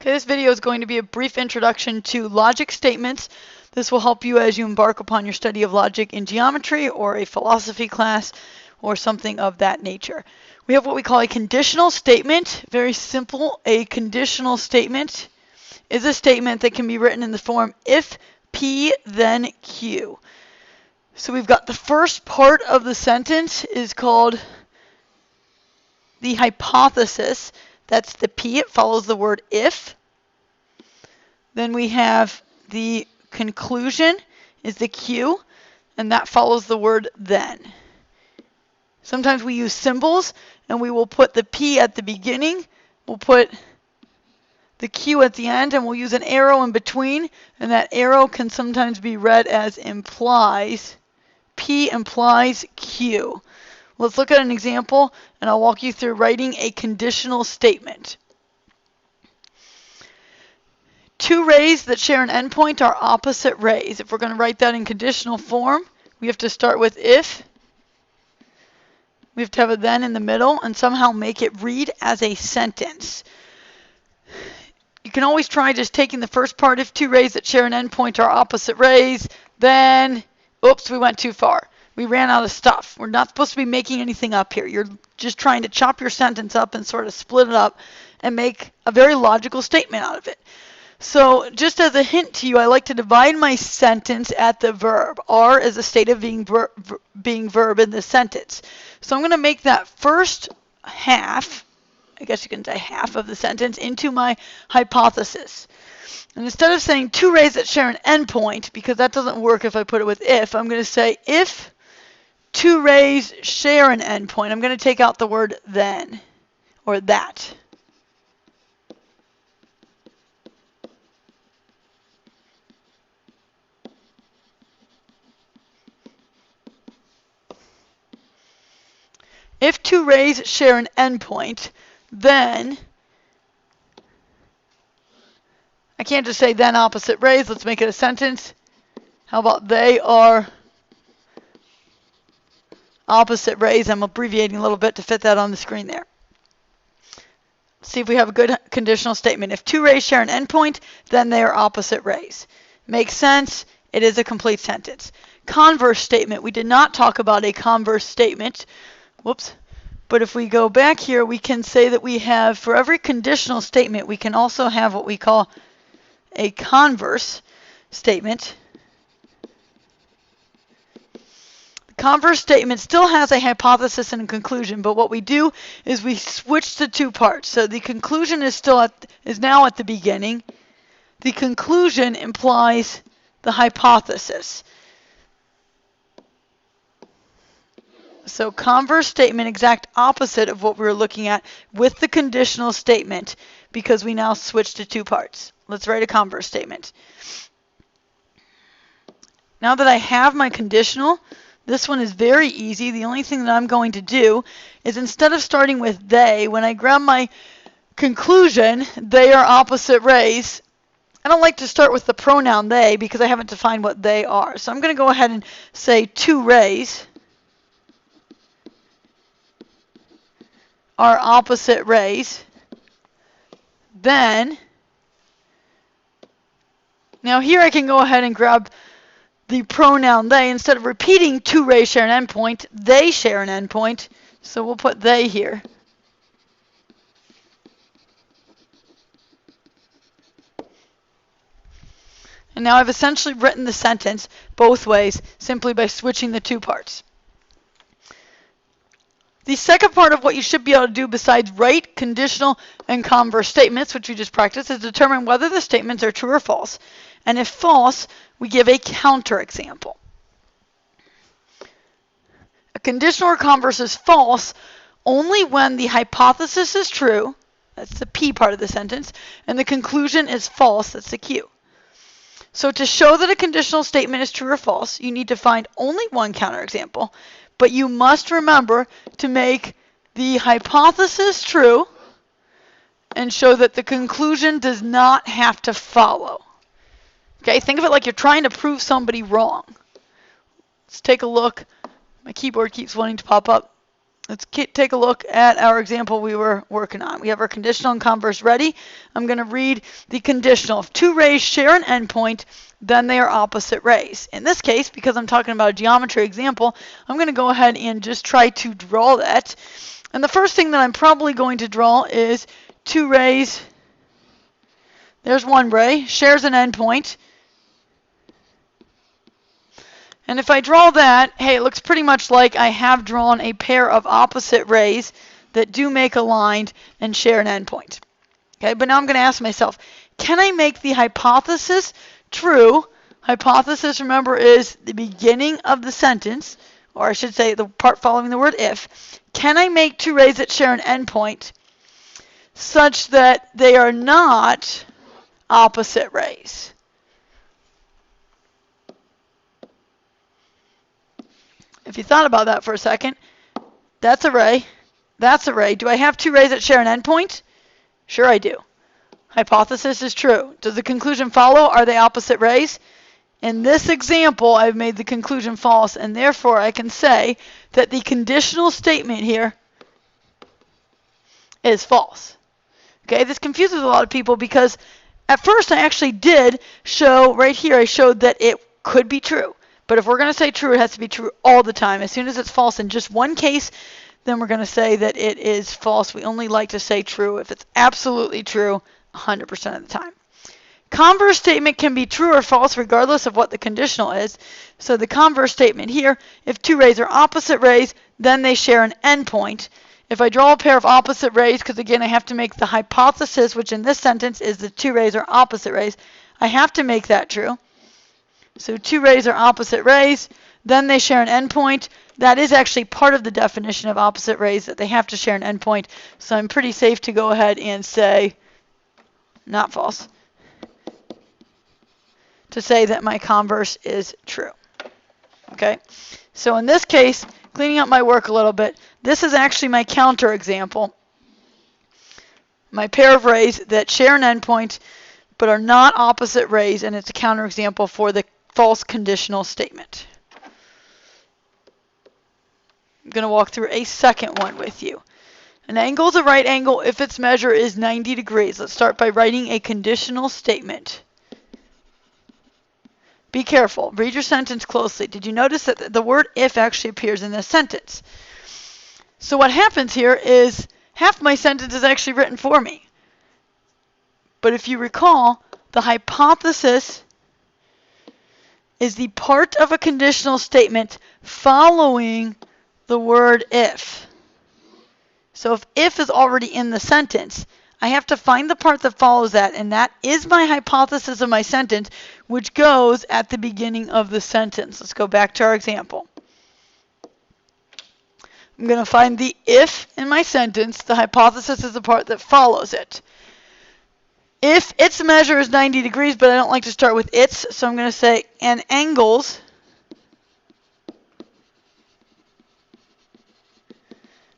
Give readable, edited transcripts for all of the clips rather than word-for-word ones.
Okay, this video is going to be a brief introduction to logic statements. This will help you as you embark upon your study of logic in geometry or a philosophy class or something of that nature. We have what we call a conditional statement. Very simple. A conditional statement is a statement that can be written in the form if P then Q. So we've got the first part of the sentence is called the hypothesis. That's the P. It follows the word if. Then we have the conclusion is the Q, and that follows the word then. Sometimes we use symbols, and we will put the P at the beginning. We'll put the Q at the end, and we'll use an arrow in between, and that arrow can sometimes be read as implies. P implies Q. Let's look at an example, and I'll walk you through writing a conditional statement. Two rays that share an endpoint are opposite rays. If we're going to write that in conditional form, we have to start with if. We have to have a then in the middle and somehow make it read as a sentence. You can always try just taking the first part, if two rays that share an endpoint are opposite rays, then, oops, we went too far. We ran out of stuff. We're not supposed to be making anything up here. You're just trying to chop your sentence up and sort of split it up and make a very logical statement out of it. So just as a hint to you, I like to divide my sentence at the verb. Are is a state of being verb in the sentence. So I'm going to make that first half, I guess you can say half of the sentence, into my hypothesis. And instead of saying two rays that share an endpoint, because that doesn't work if I put it with if, I'm going to say if two rays share an endpoint. I'm going to take out the word then or that. If two rays share an endpoint, then I can't just say then opposite rays. Let's make it a sentence. How about they are opposite rays? I'm abbreviating a little bit to fit that on the screen there. Let's see if we have a good conditional statement. If two rays share an endpoint, then they are opposite rays. Makes sense. It is a complete sentence. Converse statement. We did not talk about a converse statement. Whoops. But if we go back here, we can say that we have, for every conditional statement, we can also have what we call a converse statement. The converse statement still has a hypothesis and a conclusion, but what we do is we switch the two parts. So the conclusion is now at the beginning. The conclusion implies the hypothesis. So converse statement, exact opposite of what we were looking at with the conditional statement, because we now switch to two parts. Let's write a converse statement. Now that I have my conditional, this one is very easy. The only thing that I'm going to do is, instead of starting with they, when I grab my conclusion, they are opposite rays, I don't like to start with the pronoun they because I haven't defined what they are. So I'm going to go ahead and say two rays are opposite rays. Then, now here I can go ahead and grab the pronoun they. Instead of repeating two rays share an endpoint, they share an endpoint. So we'll put they here. And now I've essentially written the sentence both ways simply by switching the two parts. The second part of what you should be able to do besides write conditional and converse statements, which we just practiced, is determine whether the statements are true or false. And if false, we give a counterexample. A conditional or converse is false only when the hypothesis is true, that's the P part of the sentence, and the conclusion is false, that's the Q. So to show that a conditional statement is true or false, you need to find only one counterexample. But you must remember to make the hypothesis true and show that the conclusion does not have to follow. Okay, think of it like you're trying to prove somebody wrong. Let's take a look. My keyboard keeps wanting to pop up. let's take a look at our example we were working on. We have our conditional and converse ready. I'm going to read the conditional. If two rays share an endpoint, then they are opposite rays. In this case, because I'm talking about a geometry example, I'm going to go ahead and just try to draw that. And the first thing that I'm probably going to draw is two rays. There's one ray, shares an endpoint. And if I draw that, hey, it looks pretty much like I have drawn a pair of opposite rays that do make a line and share an endpoint. Okay, but now I'm going to ask myself, can I make the hypothesis true? Hypothesis, remember, is the beginning of the sentence, or I should say the part following the word if. Can I make two rays that share an endpoint such that they are not opposite rays? If you thought about that for a second, that's a ray, that's a ray. Do I have two rays that share an endpoint? Sure I do. Hypothesis is true. Does the conclusion follow? Are they opposite rays? In this example, I've made the conclusion false, and therefore I can say that the conditional statement here is false. Okay, this confuses a lot of people because at first I actually did show, right here, I showed that it could be true. But if we're going to say true, it has to be true all the time. As soon as it's false in just one case, then we're going to say that it is false. We only like to say true if it's absolutely true 100% of the time. Converse statement can be true or false regardless of what the conditional is. So the converse statement here, if two rays are opposite rays, then they share an endpoint. If I draw a pair of opposite rays, because again I have to make the hypothesis, which in this sentence is the two rays are opposite rays, I have to make that true. So two rays are opposite rays, then they share an endpoint. That is actually part of the definition of opposite rays, that they have to share an endpoint. So I'm pretty safe to go ahead and say, not false, to say that my converse is true. Okay, so in this case, cleaning up my work a little bit, this is actually my counterexample. My pair of rays that share an endpoint but are not opposite rays, and it's a counterexample for the false conditional statement. I'm going to walk through a second one with you. An angle is a right angle if its measure is 90 degrees. Let's start by writing a conditional statement. Be careful. Read your sentence closely. Did you notice that the word if actually appears in this sentence? So what happens here is half my sentence is actually written for me. But if you recall, the hypothesis is the part of a conditional statement following the word if. So if is already in the sentence, I have to find the part that follows that, and that is my hypothesis of my sentence, which goes at the beginning of the sentence. Let's go back to our example. I'm going to find the if in my sentence. The hypothesis is the part that follows it. If its measure is 90 degrees, but I don't like to start with its, so I'm going to say an angle's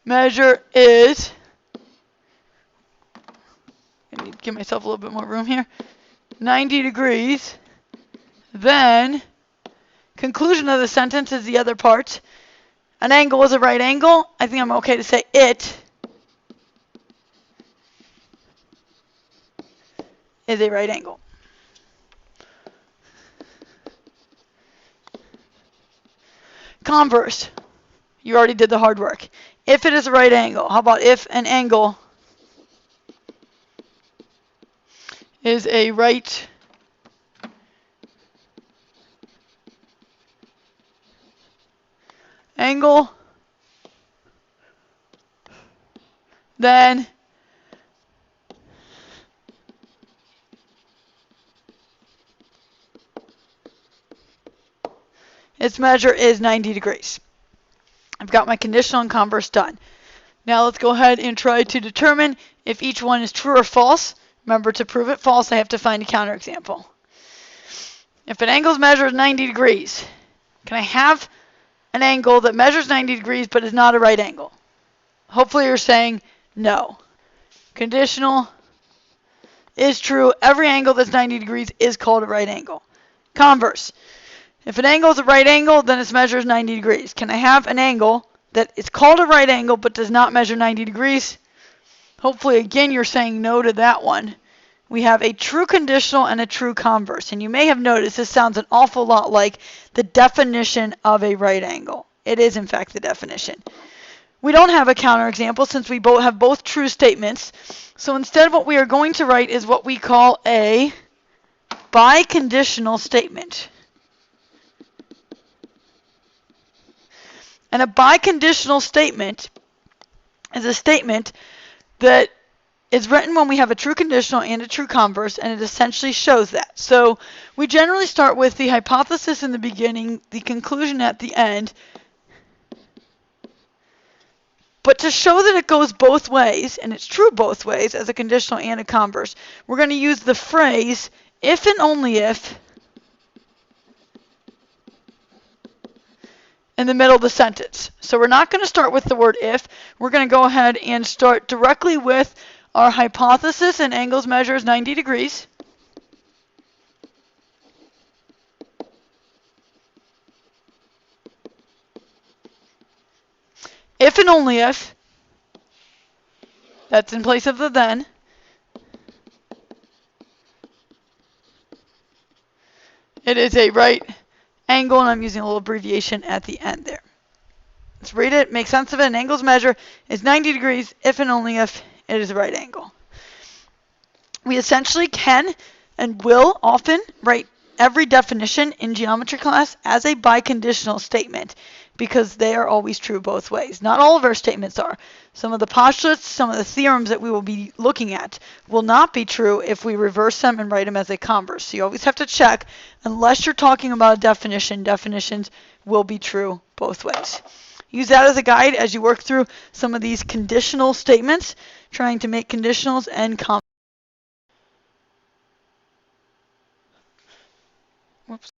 measure is, I need to give myself a little bit more room here, 90 degrees, then conclusion of the sentence is the other part. An angle is a right angle. I think I'm okay to say it is a right angle. Converse. You already did the hard work. If it is a right angle, how about if an angle is a right angle, then its measure is 90 degrees. I've got my conditional and converse done. Now let's go ahead and try to determine if each one is true or false. Remember, to prove it false, I have to find a counterexample. If an angle's measure is 90 degrees, can I have an angle that measures 90 degrees but is not a right angle? Hopefully you're saying no. Conditional is true. Every angle that's 90 degrees is called a right angle. Converse. If an angle is a right angle, then its measure is 90 degrees. Can I have an angle that it's called a right angle but does not measure 90 degrees. Hopefully, again, you're saying no to that one. We have a true conditional and a true converse. And you may have noticed this sounds an awful lot like the definition of a right angle. It is, in fact, the definition. We don't have a counterexample since we have both true statements. So instead, what we are going to write is what we call a biconditional statement. And a biconditional statement is a statement that is written when we have a true conditional and a true converse, and it essentially shows that. So we generally start with the hypothesis in the beginning, the conclusion at the end. But to show that it goes both ways, and it's true both ways as a conditional and a converse, we're going to use the phrase if and only if in the middle of the sentence. So we're not going to start with the word if. We're going to go ahead and start directly with our hypothesis, and angles measures 90 degrees. If and only if, that's in place of the then. It is a right angle, and I'm using a little abbreviation at the end there. Let's read it, make sense of it. An angle's measure is 90 degrees if and only if it is a right angle. We essentially can and will often write every definition in geometry class as a biconditional statement because they are always true both ways. Not all of our statements are. Some of the postulates, some of the theorems that we will be looking at will not be true if we reverse them and write them as a converse. So you always have to check, unless you're talking about a definition, definitions will be true both ways. Use that as a guide as you work through some of these conditional statements, trying to make conditionals and converse. Whoops.